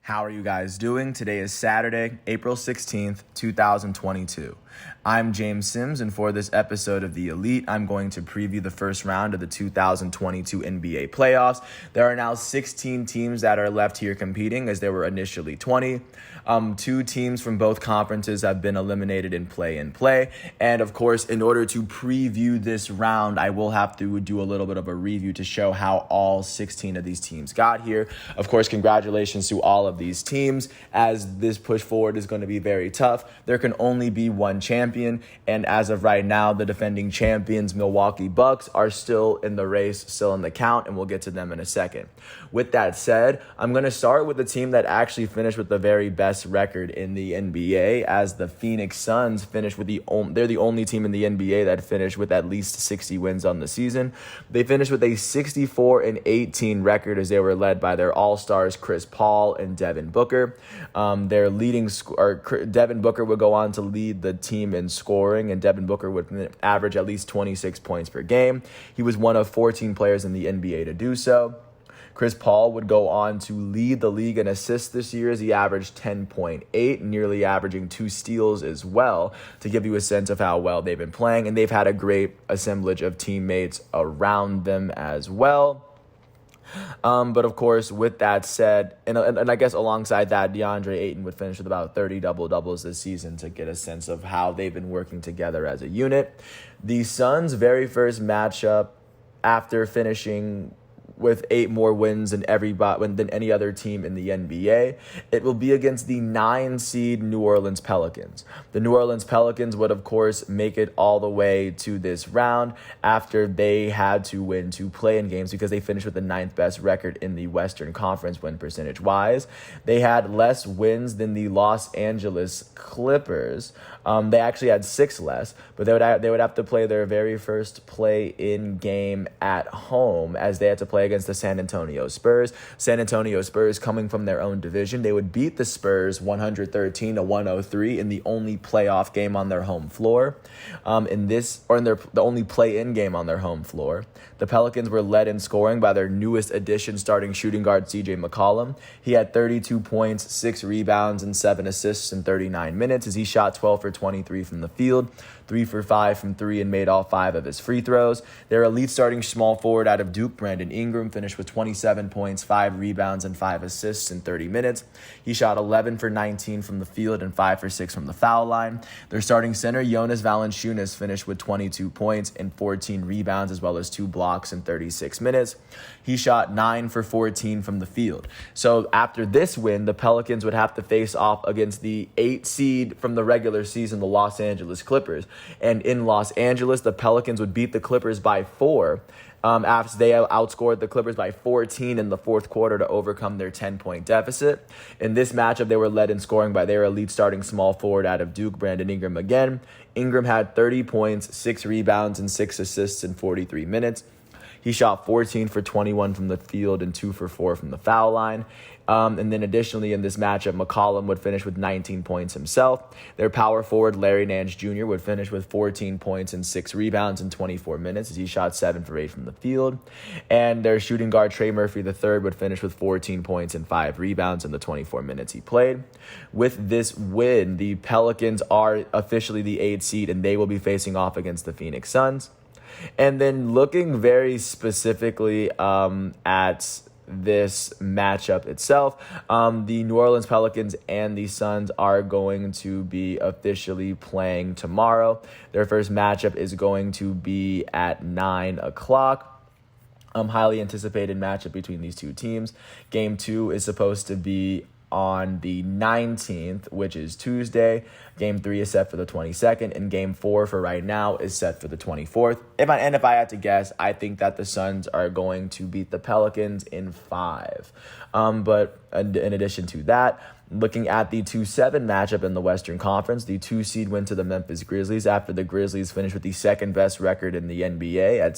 How are you guys doing? Today is Saturday, April 16th, 2022. I'm James Sims, and for this episode of The Elite, I'm going to preview the first round of the 2022 NBA playoffs. There are now 16 teams that are left here competing, as there were initially 20. Two teams from both conferences have been eliminated in play. And of course, in order to preview this round, I will have to do a little bit of a review to show how all 16 of these teams got here. Of course, congratulations to all of these teams, as this push forward is going to be very tough. There can only be one champion, and as of right now, the defending champions, Milwaukee Bucks, are still in the race, still in the count, and we'll get to them in a second. With that said, I'm going to start with the team that actually finished with the very best record in the NBA, as the Phoenix Suns finished with they're the only team in the NBA that finished with at least 60 wins on the season. They finished with a 64-18 record, as they were led by their all-stars Chris Paul and Devin Booker. Their leading Devin Booker would go on to lead the team in scoring, and Devin Booker would average at least 26 points per game. He was one of 14 players in the NBA to do so. Chris Paul would go on to lead the league in assists this year, as he averaged 10.8, nearly averaging 2 steals as well, to give you a sense of how well they've been playing. And they've had a great assemblage of teammates around them as well. But of course, with that said, and I guess alongside that, DeAndre Ayton would finish with about 30 double-doubles this season, to get a sense of how they've been working together as a unit. The Suns' very first matchup, after finishing with 8 more wins than any other team in the NBA, it will be against the 9-seed New Orleans Pelicans. The New Orleans Pelicans would, of course, make it all the way to this round after they had to win 2 play-in games, because they finished with the 9th best record in the Western Conference win percentage-wise. They had less wins than the Los Angeles Clippers. They actually had 6 less, but they would have to play their very first play-in game at home, as they had to play against the San Antonio Spurs. San Antonio Spurs, coming from their own division, they would beat the Spurs 113-103 in the only playoff game on their home floor. The only play-in game on their home floor. The Pelicans were led in scoring by their newest addition, starting shooting guard CJ McCollum. He had 32 points, 6 rebounds, and 7 assists in 39 minutes, as he shot 12 for 23 from the field, 3 for 5 from 3, and made all 5 of his free throws. Their elite starting small forward out of Duke, Brandon Ingram, finished with 27 points, 5 rebounds, and 5 assists in 30 minutes. He shot 11 for 19 from the field and 5 for 6 from the foul line. Their starting center, Jonas Valanciunas, finished with 22 points and 14 rebounds, as well as 2 blocks in 36 minutes. He shot 9 for 14 from the field. So after this win, the Pelicans would have to face off against the 8 seed from the regular season, the Los Angeles Clippers. And in Los Angeles, the Pelicans would beat the Clippers by 4 after they outscored the Clippers by 14 in the fourth quarter to overcome their 10-point deficit. In this matchup, they were led in scoring by their elite starting small forward out of Duke, Brandon Ingram again. Ingram had 30 points, 6 rebounds, and 6 assists in 43 minutes. He shot 14 for 21 from the field and 2 for 4 from the foul line. And then additionally, in this matchup, McCollum would finish with 19 points himself. Their power forward, Larry Nance Jr., would finish with 14 points and 6 rebounds in 24 minutes, as he shot 7 for 8 from the field. And their shooting guard, Trey Murphy III, would finish with 14 points and 5 rebounds in the 24 minutes he played. With this win, the Pelicans are officially the 8th seed, and they will be facing off against the Phoenix Suns. And then looking very specifically at this matchup itself, the New Orleans Pelicans and the Suns are going to be officially playing tomorrow. Their first matchup is going to be at 9 o'clock. Highly anticipated matchup between these two teams. Game 2 is supposed to be on the 19th, which is Tuesday. Game 3 is set for the 22nd, and Game 4 for right now is set for the 24th. If I had to guess, I think that the Suns are going to beat the Pelicans in 5. But in addition to that, looking at the 2-7 matchup in the Western Conference, the 2 seed went to the Memphis Grizzlies after the Grizzlies finished with the second best record in the NBA at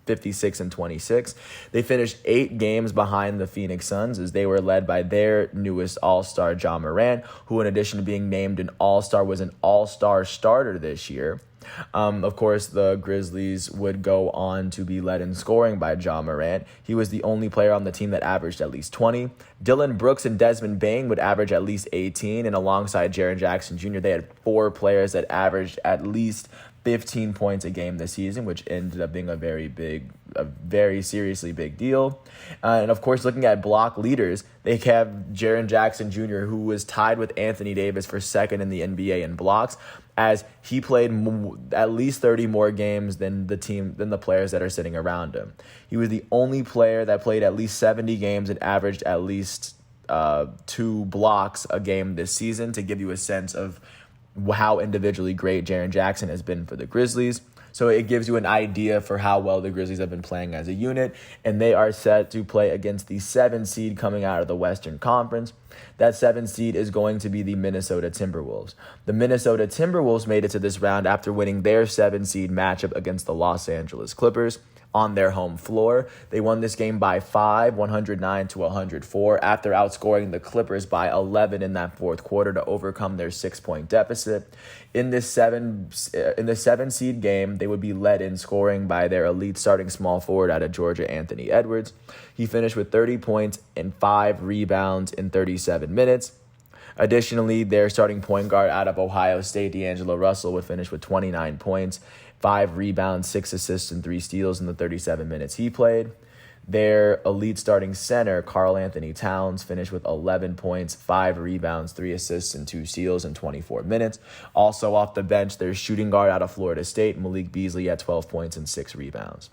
56 and 26. They finished 8 games behind the Phoenix Suns as they were led by their newest All-Star, Ja Morant, who in addition to being named an All-Star was an All-Star starter this year. Of course, the Grizzlies would go on to be led in scoring by Ja Morant. He was the only player on the team that averaged at least 20. Dillon Brooks and Desmond Bane would average at least 18, and alongside Jaren Jackson Jr., they had 4 players that averaged at least 15 points a game this season, which ended up being a very seriously big deal. And of course, looking at block leaders, they have Jaren Jackson Jr., who was tied with Anthony Davis for second in the NBA in blocks, as he played at least 30 more games than the players that are sitting around him. He was the only player that played at least 70 games and averaged at least 2 blocks a game this season, to give you a sense of how individually great Jaren Jackson has been for the Grizzlies. So it gives you an idea for how well the Grizzlies have been playing as a unit, and they are set to play against the 7 seed coming out of the Western Conference. That 7 seed is going to be the Minnesota Timberwolves. The Minnesota Timberwolves made it to this round after winning their 7 seed matchup against the Los Angeles Clippers on their home floor. They won this game by 5, 109 to 104, after outscoring the Clippers by 11 in that fourth quarter to overcome their 6-point deficit. In the 7 seed game, they would be led in scoring by their elite starting small forward out of Georgia, Anthony Edwards. He finished with 30 points and 5 rebounds in 37 minutes. Additionally, their starting point guard out of Ohio State, D'Angelo Russell, would finish with 29 points, 5 rebounds, 6 assists, and 3 steals in the 37 minutes he played. Their elite starting center, Karl Anthony Towns, finished with 11 points, 5 rebounds, 3 assists, and 2 steals in 24 minutes. Also off the bench, their shooting guard out of Florida State, Malik Beasley, had 12 points and 6 rebounds.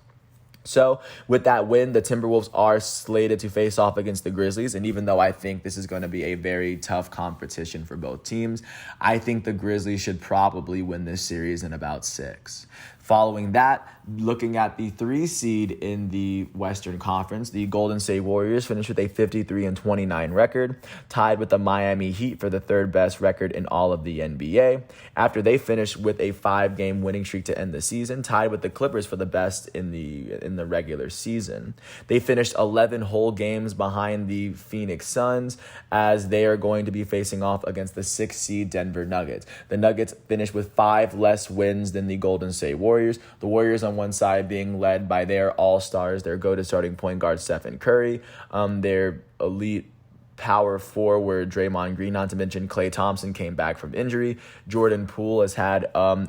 So with that win, the Timberwolves are slated to face off against the Grizzlies. And even though I think this is going to be a very tough competition for both teams, I think the Grizzlies should probably win this series in about 6. Following that, looking at the 3 seed in the Western Conference, the Golden State Warriors finished with a 53-29 record, tied with the Miami Heat for the 3rd best record in all of the NBA, after they finished with a 5-game winning streak to end the season, tied with the Clippers for the best in the regular season. They finished 11 whole games behind the Phoenix Suns, as they are going to be facing off against the 6th seed Denver Nuggets. The Nuggets finished with 5 less wins than the Golden State Warriors. The Warriors on one side being led by their all-stars, their go-to starting point guard Stephen Curry, their elite power forward Draymond Green, not to mention Klay Thompson came back from injury. Jordan Poole has had an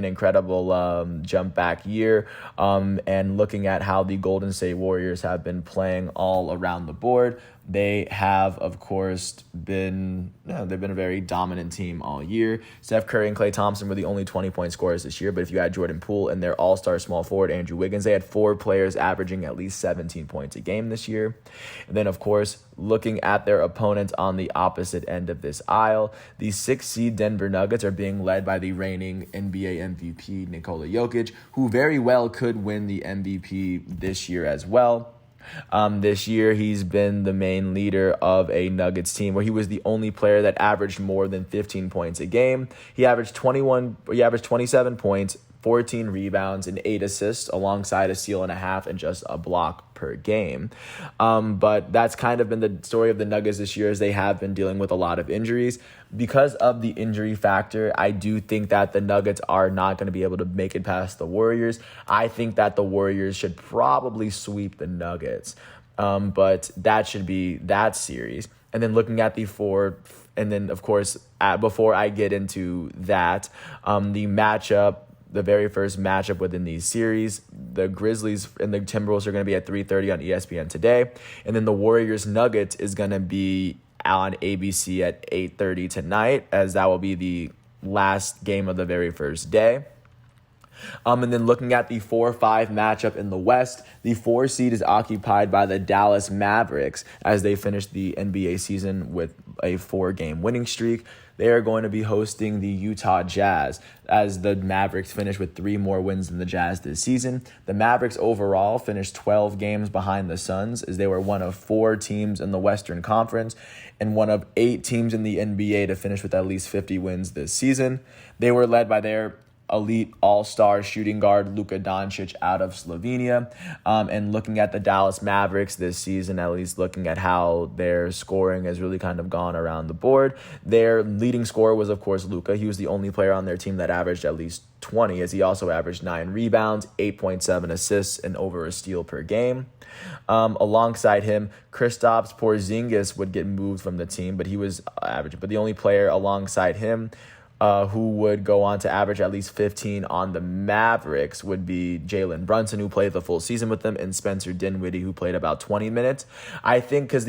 incredible jump back year. And looking at how the Golden State Warriors have been playing all around the board, they have, of course, they've been a very dominant team all year. Steph Curry and Klay Thompson were the only 20-point scorers this year, but if you add Jordan Poole and their all-star small forward Andrew Wiggins, they had 4 players averaging at least 17 points a game this year. And then, of course, looking at their opponents on the opposite end of this aisle, the 6th seed Denver Nuggets are being led by the reigning NBA MVP Nikola Jokic, who very well could win the MVP this year as well. This year, he's been the main leader of a Nuggets team where he was the only player that averaged more than 15 points a game. He averaged 27 points, 14 rebounds, and 8 assists, alongside a steal and a half and just a block per game. But that's kind of been the story of the Nuggets this year, as they have been dealing with a lot of injuries. Because of the injury factor, I do think that the Nuggets are not going to be able to make it past the Warriors. I think that the Warriors should probably sweep the Nuggets. But that should be that series. And then looking at the 4, and then, of course, before I get into that, the very first matchup within these series, the Grizzlies and the Timberwolves are going to be at 3:30 on ESPN today. And then the Warriors-Nuggets is going to be on ABC at 8:30 tonight, as that will be the last game of the very first day. And then looking at the 4-5 matchup in the West, the 4 seed is occupied by the Dallas Mavericks, as they finished the NBA season with a 4-game winning streak. They are going to be hosting the Utah Jazz, as the Mavericks finished with 3 more wins than the Jazz this season. The Mavericks overall finished 12 games behind the Suns, as they were one of 4 teams in the Western Conference and one of 8 teams in the NBA to finish with at least 50 wins this season. They were led by their elite all-star shooting guard Luka Doncic out of Slovenia. And looking at the Dallas Mavericks this season, at least looking at how their scoring has really kind of gone around the board, their leading scorer was, of course, Luka. He was the only player on their team that averaged at least 20, as he also averaged 9 rebounds, 8.7 assists, and over a steal per game. Alongside him, Kristaps Porzingis would get moved from the team, but he was average. But the only player alongside him who would go on to average at least 15 on the Mavericks would be Jalen Brunson, who played the full season with them, and Spencer Dinwiddie, who played about 20 minutes. I think because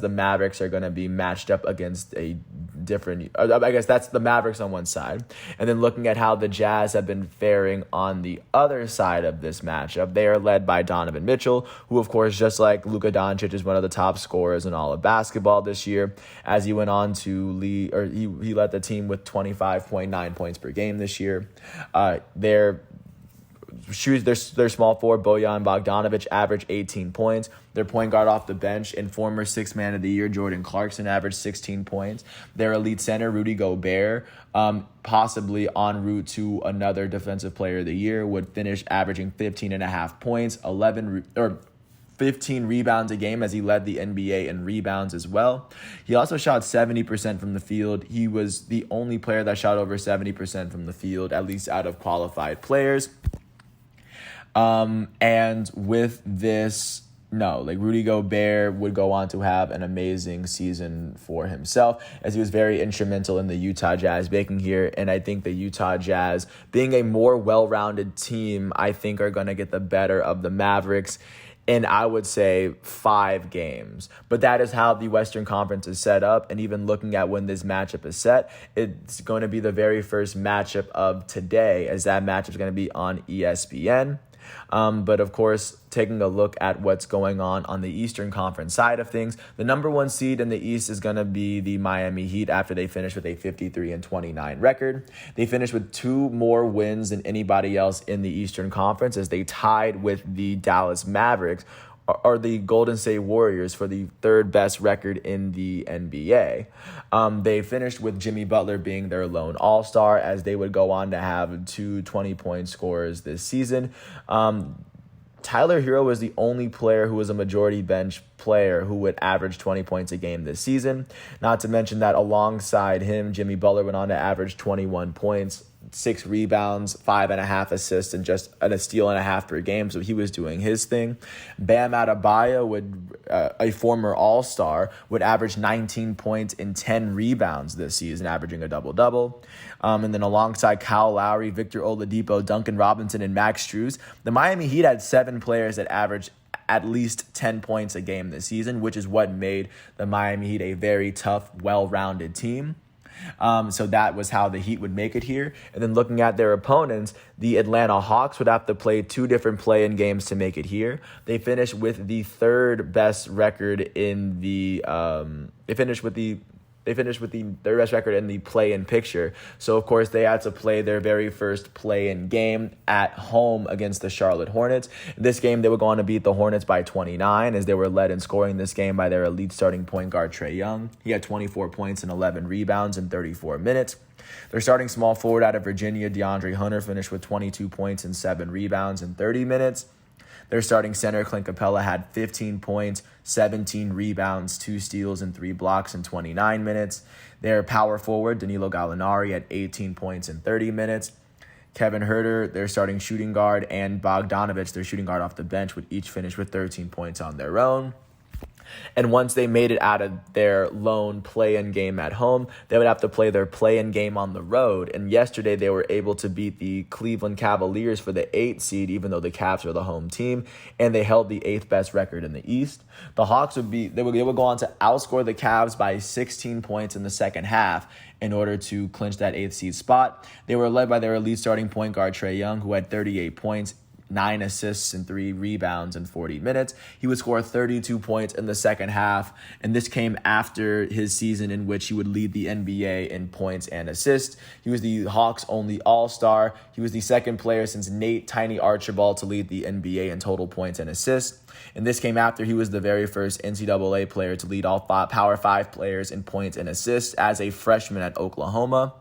the Mavericks are going to be matched up against a different, I guess that's the Mavericks on one side. And then looking at how the Jazz have been faring on the other side of this matchup, they are led by Donovan Mitchell, who, of course, just like Luka Doncic, is one of the top scorers in all of basketball this year, as he went on to lead, or he led the team with 25.9 points per game this year. Their small forward, Bojan Bogdanovic, averaged 18 points. Their point guard off the bench and former Sixth Man of the Year, Jordan Clarkson, averaged 16 points. Their elite center, Rudy Gobert, possibly en route to another Defensive Player of the Year, would finish averaging 15.5 points, 15 rebounds a game, as he led the NBA in rebounds as well. He also shot 70% from the field. He was the only player that shot over 70% from the field, at least out of qualified players. And with this, Rudy Gobert would go on to have an amazing season for himself, as he was very instrumental in the Utah Jazz making here. And I think the Utah Jazz, being a more well-rounded team, I think are going to get the better of the Mavericks in, I would say, 5 games. But that is how the Western Conference is set up. And even looking at when this matchup is set, it's going to be the very first matchup of today, as that matchup is going to be on ESPN. But of course, taking a look at what's going on the Eastern Conference side of things, the number 1 seed in the East is going to be the Miami Heat after they finish with a 53-29 record. They finished with 2 more wins than anybody else in the Eastern Conference, as they tied with the Dallas Mavericks, or the Golden State Warriors, for the 3rd best record in the NBA. They finished with Jimmy Butler being their lone all-star, as they would go on to have 2 20-point scorers this season. Tyler Hero was the only player who was a majority bench player who would average 20 points a game this season. Not to mention that alongside him, Jimmy Butler went on to average 21 points, 6 rebounds, 5.5 assists, and just a steal and a half per game. So he was doing his thing. Bam Adebayo, a former All-Star, would average 19 points and 10 rebounds this season, averaging a double-double. And then alongside Kyle Lowry, Victor Oladipo, Duncan Robinson, and Max Strus, the Miami Heat had 7 players that averaged at least 10 points a game this season, which is what made the Miami Heat a very tough, well-rounded team. So that was how the Heat would make it here. And then looking at their opponents, the Atlanta Hawks would have to play 2 different play-in games to make it here. They finished with the 3rd best record in the They finished with their best record in the play-in picture. So, of course, they had to play their very first play-in game at home against the Charlotte Hornets. In this game, they would go on to beat the Hornets by 29, as they were led in scoring this game by their elite starting point guard, Trae Young. He had 24 points and 11 rebounds in 34 minutes. Their starting small forward out of Virginia, DeAndre Hunter, finished with 22 points and 7 rebounds in 30 minutes. Their starting center, Clint Capella, had 15 points, 17 rebounds, 2 steals, and 3 blocks in 29 minutes. Their power forward, Danilo Gallinari, had 18 points in 30 minutes. Kevin Huerter, their starting shooting guard, and Bogdanovic, their shooting guard off the bench, would each finish with 13 points on their own. And once they made it out of their lone play-in game at home, they would have to play their play-in game on the road. And yesterday they were able to beat the Cleveland Cavaliers for the 8th seed, even though the Cavs are the home team, and they held the 8th best record in the East. The Hawks would go on to outscore the Cavs by 16 points in the second half in order to clinch that 8th seed spot. They were led by their elite starting point guard, Trae Young, who had 38 points, 9 assists and 3 rebounds in 40 minutes. He would score 32 points in the second half, and this came after his season in which he would lead the NBA in points and assists. He was the Hawks' only All-Star. He was the second player since Nate Tiny Archibald to lead the NBA in total points and assists. And this came after he was the very first NCAA player to lead all Power 5 players in points and assists as a freshman at Oklahoma.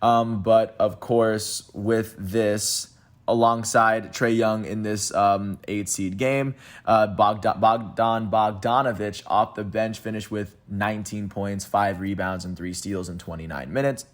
But of course, with this, alongside Trae Young in this 8-seed game, Bogdan Bogdanovic off the bench finished with 19 points, 5 rebounds, and 3 steals in 29 minutes.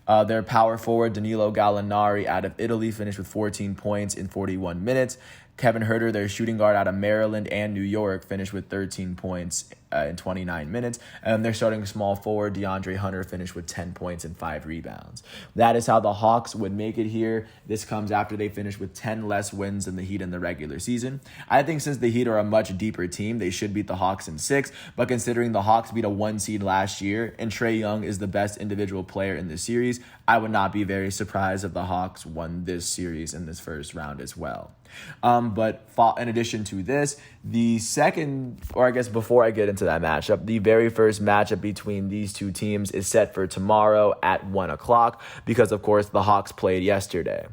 Their power forward, Danilo Gallinari, out of Italy, finished with 14 points in 41 minutes. Kevin Huerter, their shooting guard out of Maryland and New York, finished with 13 points in 29 minutes. And their starting small forward, DeAndre Hunter, finished with 10 points and 5 rebounds. That is how the Hawks would make it here. This comes after they finished with 10 less wins than the Heat in the regular season. I think since the Heat are a much deeper team, they should beat the Hawks in 6. But considering the Hawks beat a 1-seed last year and Trae Young is the best individual player in the series, I would not be very surprised if the Hawks won this series in this first round as well. But in addition to this, the second, or I guess before I get into that matchup, the very first matchup between these two teams is set for tomorrow at 1 o'clock because, of course, the Hawks played yesterday.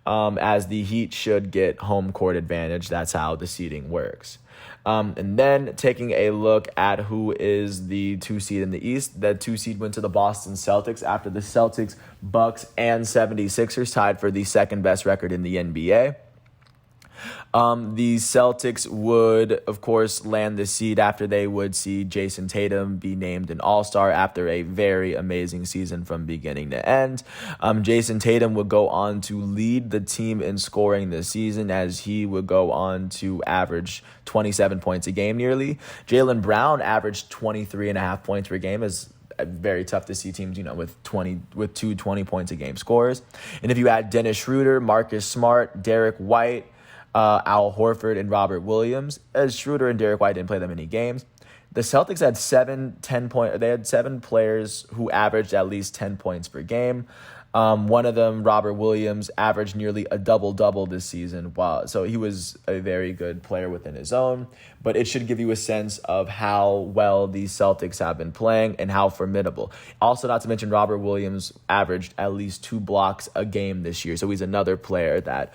As the Heat should get home court advantage. That's how the seeding works. And then taking a look at who is the 2-seed in the East. The 2-seed went to the Boston Celtics after the Celtics, Bucks, and 76ers tied for the second best record in the NBA. The Celtics would, of course, land the seed after they would see Jason Tatum be named an All-Star after a very amazing season from beginning to end. Jason Tatum would go on to lead the team in scoring this season as he would go on to average 27 points a game nearly. Jaylen Brown averaged 23.5 points per game as very tough to see teams, with two 20 points a game scores. And if you add Dennis Schroeder, Marcus Smart, Derek White, Al Horford, and Robert Williams, as Schroeder and Derek White didn't play that many games, the Celtics had 7 players who averaged at least 10 points per game. One of them, Robert Williams, averaged nearly a double-double this season. So he was a very good player within his own. But it should give you a sense of how well these Celtics have been playing and how formidable. Also, not to mention, Robert Williams averaged at least 2 blocks a game this year. So he's another player that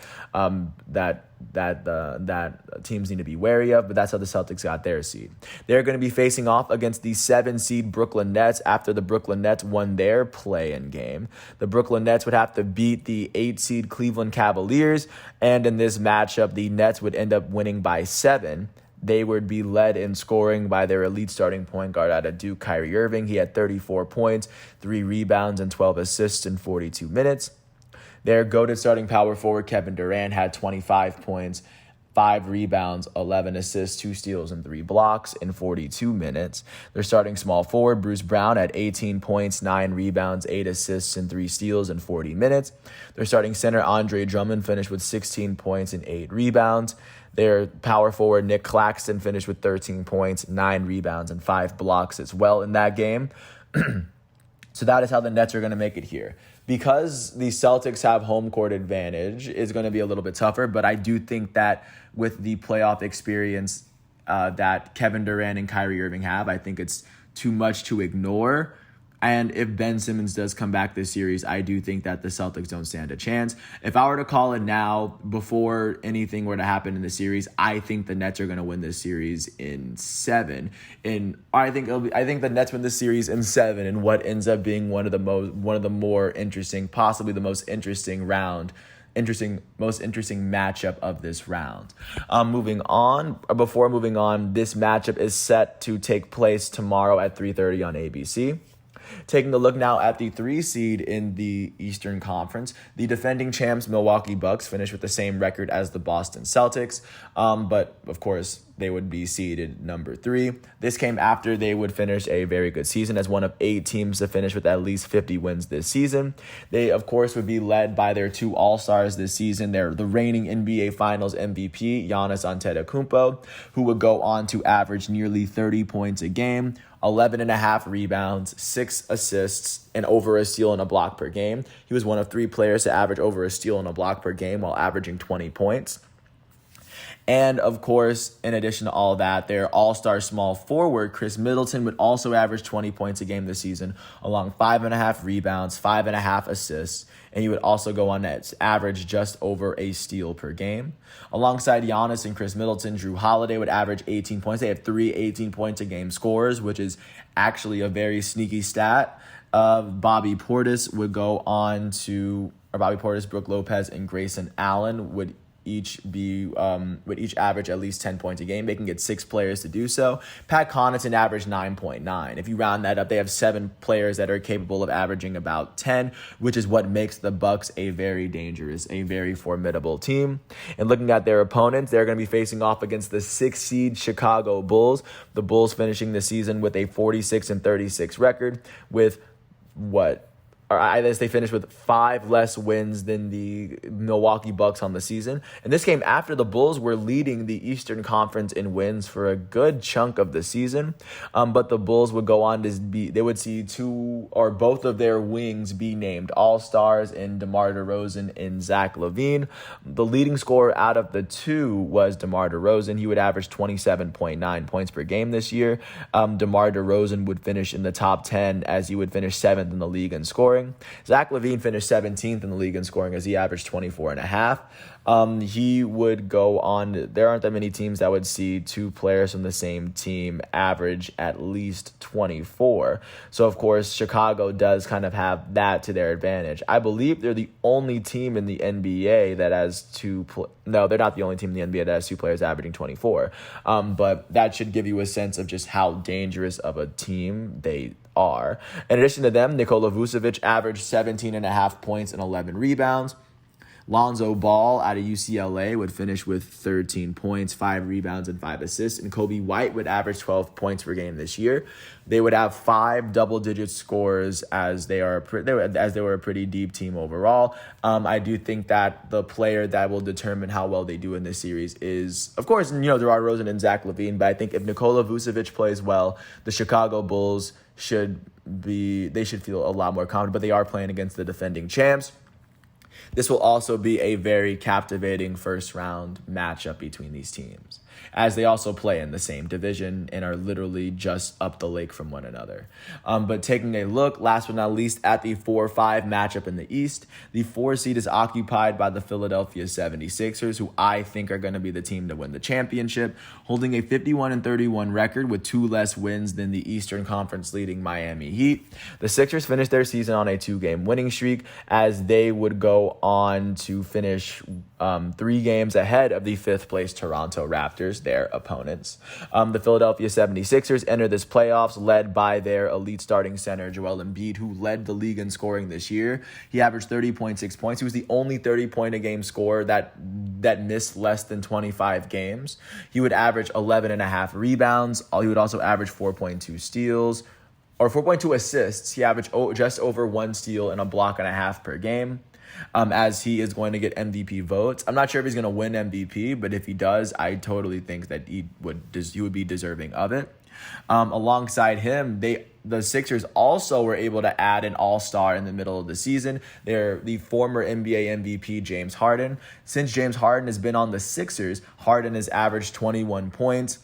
teams need to be wary of, but that's how the Celtics got their seed. They're going to be facing off against the 7-seed Brooklyn Nets after the Brooklyn Nets won their play-in game. The Brooklyn Nets would have to beat the 8-seed Cleveland Cavaliers, and in this matchup, the Nets would end up winning by 7. They would be led in scoring by their elite starting point guard out of Duke, Kyrie Irving. He had 34 points, 3 rebounds, and 12 assists in 42 minutes. Their goated starting power forward, Kevin Durant, had 25 points, 5 rebounds, 11 assists, 2 steals, and 3 blocks in 42 minutes. Their starting small forward, Bruce Brown, had 18 points, 9 rebounds, 8 assists, and 3 steals in 40 minutes. Their starting center, Andre Drummond, finished with 16 points and 8 rebounds. Their power forward, Nick Claxton, finished with 13 points, 9 rebounds, and 5 blocks as well in that game. So that is how the Nets are going to make it here. Because the Celtics have home court advantage, it's going to be a little bit tougher, but I do think that with the playoff experience that Kevin Durant and Kyrie Irving have, I think it's too much to ignore. And if Ben Simmons does come back this series, I do think that the Celtics don't stand a chance. If I were to call it now, before anything were to happen in the series, I think the Nets are going to win this series in 7. I think the Nets win this series in 7, and what ends up being one of the more interesting, possibly the most interesting matchup of this round. Before moving on, this matchup is set to take place tomorrow at 3:30 on ABC. Taking a look now at the 3-seed in the Eastern Conference, the defending champs Milwaukee Bucks finished with the same record as the Boston Celtics, but of course they would be seeded number 3. This came after they would finish a very good season as one of 8 teams to finish with at least 50 wins this season. They, of course, would be led by their 2 All-Stars this season. They're the reigning NBA Finals MVP, Giannis Antetokounmpo, who would go on to average nearly 30 points a game, 11.5 rebounds, 6 assists, and over a steal and a block per game. He was one of 3 players to average over a steal and a block per game while averaging 20 points. And, of course, in addition to all that, their all-star small forward, Chris Middleton, would also average 20 points a game this season, along 5.5 rebounds, 5.5 assists, and he would also go on to average just over a steal per game. Alongside Giannis and Chris Middleton, Drew Holiday would average 18 points. They have 3 18 points a game scorers, which is actually a very sneaky stat. Bobby Portis, Brooke Lopez, and Grayson Allen would each average at least 10 points a game, making it 6 players to do so. Pat Connaughton averaged 9.9. If you round that up, they have 7 players that are capable of averaging about 10, which is what makes the Bucks a very dangerous, a very formidable team. And looking at their opponents, they're going to be facing off against the 6th seed Chicago Bulls. The Bulls finishing the season with a 46-36 record with they finished with 5 less wins than the Milwaukee Bucks on the season. And this came after the Bulls were leading the Eastern Conference in wins for a good chunk of the season. But the Bulls would go on to they would see 2 or both of their wings be named All-Stars in DeMar DeRozan and Zach LaVine. The leading scorer out of the 2 was DeMar DeRozan. He would average 27.9 points per game this year. DeMar DeRozan would finish in the top 10 as he would finish 7th in the league in scoring. Zach LaVine finished 17th in the league in scoring as he averaged 24.5. He would go on. There aren't that many teams that would see 2 players from the same team average at least 24. So, of course, Chicago does kind of have that to their advantage. I believe they're the only team in the NBA that has no, they're not the only team in the NBA that has 2 players averaging 24. But that should give you a sense of just how dangerous of a team they are. In addition to them, Nikola Vucevic averaged 17.5 points and 11 rebounds. Lonzo Ball out of UCLA would finish with 13 points, 5 rebounds, and 5 assists. And Kobe White would average 12 points per game this year. They would have 5 double-digit scores as they were a pretty deep team overall. I do think that the player that will determine how well they do in this series is, of course, DeMar DeRozan and Zach LaVine. But I think if Nikola Vucevic plays well, the Chicago Bulls should feel a lot more confident. But they are playing against the defending champs. This will also be a very captivating first-round matchup between these teams, as they also play in the same division and are literally just up the lake from one another. But taking a look, last but not least, at the 4-5 matchup in the East, the 4 seed is occupied by the Philadelphia 76ers, who I think are going to be the team to win the championship, holding a 51-31 record with 2 less wins than the Eastern Conference leading Miami Heat. The Sixers finished their season on a 2-game winning streak, as they would go on to finish 3 games ahead of the 5th place Toronto Raptors, their opponents. The Philadelphia 76ers enter this playoffs led by their elite starting center, Joel Embiid, who led the league in scoring this year. He averaged 30.6 points. He was the only 30-point-a-game scorer that missed less than 25 games. He would average 11.5 rebounds. He would also average 4.2 steals, or 4.2 assists. He averaged just over 1 steal and a block and a half per game. As he is going to get MVP votes. I'm not sure if he's going to win MVP, but if he does, I totally think that he would be deserving of it. Alongside him, the Sixers also were able to add an all-star in the middle of the season. They're the former NBA MVP, James Harden. Since James Harden has been on the Sixers, Harden has averaged 21 points,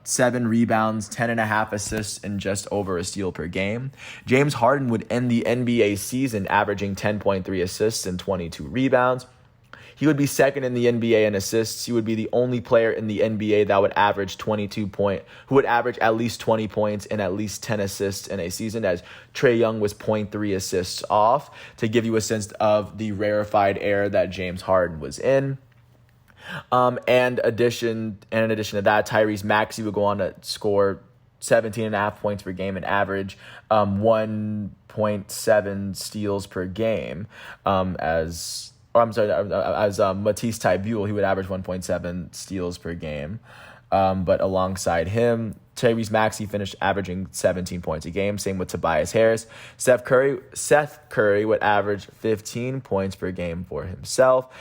7 rebounds, 10.5 assists, and just over a steal per game. James Harden would end the NBA season averaging 10.3 assists and 22 rebounds. He would be second in the NBA in assists. He would be the only player in the NBA that would average who would average at least 20 points and at least 10 assists in a season, as Trae Young was 0.3 assists off, to give you a sense of the rarefied air that James Harden was in. And in addition to that, Tyrese Maxey would go on to score 17.5 points per game and average 1.7 steals per game. As Matisse Thybulle, he would average 1.7 steals per game. But alongside him, Tyrese Maxey finished averaging 17 points a game. Same with Tobias Harris. Seth Curry would average 15 points per game for himself.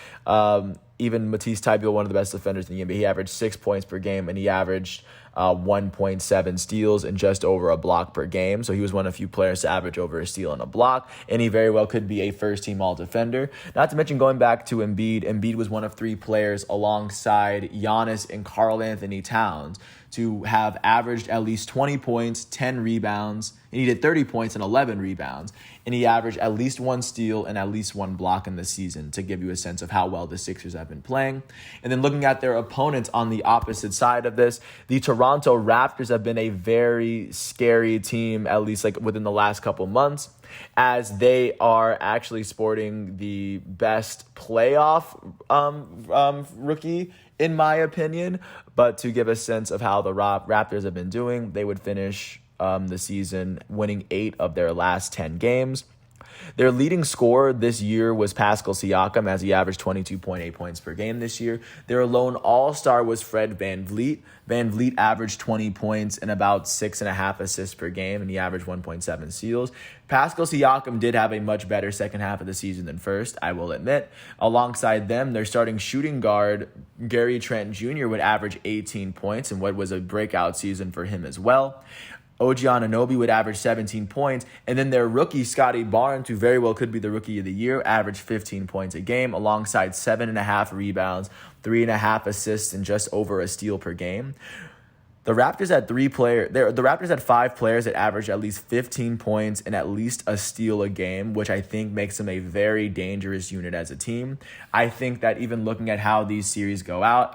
Even Matisse Thybulle, one of the best defenders in the NBA, he averaged 6 points per game, and he averaged 1.7 steals and just over a block per game. So he was one of the few players to average over a steal and a block, and he very well could be a first-team all-defender. Not to mention, going back to Embiid, Embiid was one of 3 players alongside Giannis and Karl Anthony Towns to have averaged at least 20 points, 10 rebounds, and he did 30 points and 11 rebounds, and he averaged at least 1 steal and at least 1 block in the season, to give you a sense of how well the Sixers have been playing. And then looking at their opponents on the opposite side of this, the Toronto Raptors have been a very scary team, at least like within the last couple months, as they are actually sporting the best playoff rookie, in my opinion. But to give a sense of how the Raptors have been doing, they would finish the season winning 8 of their last 10 games. Their leading scorer this year was Pascal Siakam, as he averaged 22.8 points per game this year. Their lone all-star was Fred VanVleet. VanVleet averaged 20 points and about 6.5 assists per game, and he averaged 1.7 steals. Pascal Siakam did have a much better second half of the season than first, I will admit. Alongside them, their starting shooting guard, Gary Trent Jr., would average 18 points in what was a breakout season for him as well. OG Anunoby would average 17 points, and then their rookie, Scotty Barnes, who very well could be the rookie of the year, averaged 15 points a game, alongside 7.5 rebounds, 3.5 assists, and just over a steal per game. The Raptors had 5 players that averaged at least 15 points and at least a steal a game, which I think makes them a very dangerous unit as a team. I think that even looking at how these series go out,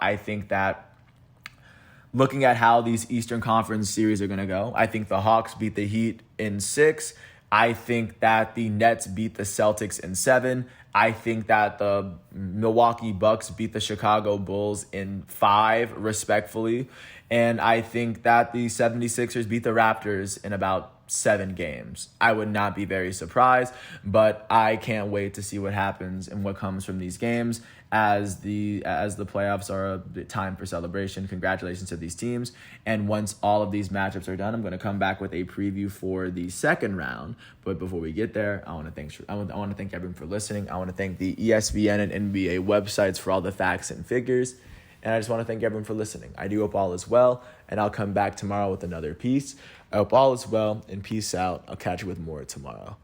looking at how these Eastern Conference series are going to go, I think the Hawks beat the Heat in 6. I think that the Nets beat the Celtics in 7. I think that the Milwaukee Bucks beat the Chicago Bulls in 5, respectfully. And I think that the 76ers beat the Raptors in about 7 games. I would not be very surprised, but I can't wait to see what happens and what comes from these games, as the playoffs are a time for celebration. Congratulations to these teams. And once all of these matchups are done, I'm going to come back with a preview for the second round. But before we get there, I want to thank everyone for listening. I want to thank the ESPN and NBA websites for all the facts and figures. And I just want to thank everyone for listening. I do hope all is well, and I'll come back tomorrow with another piece. I hope all is well, and peace out. I'll catch you with more tomorrow.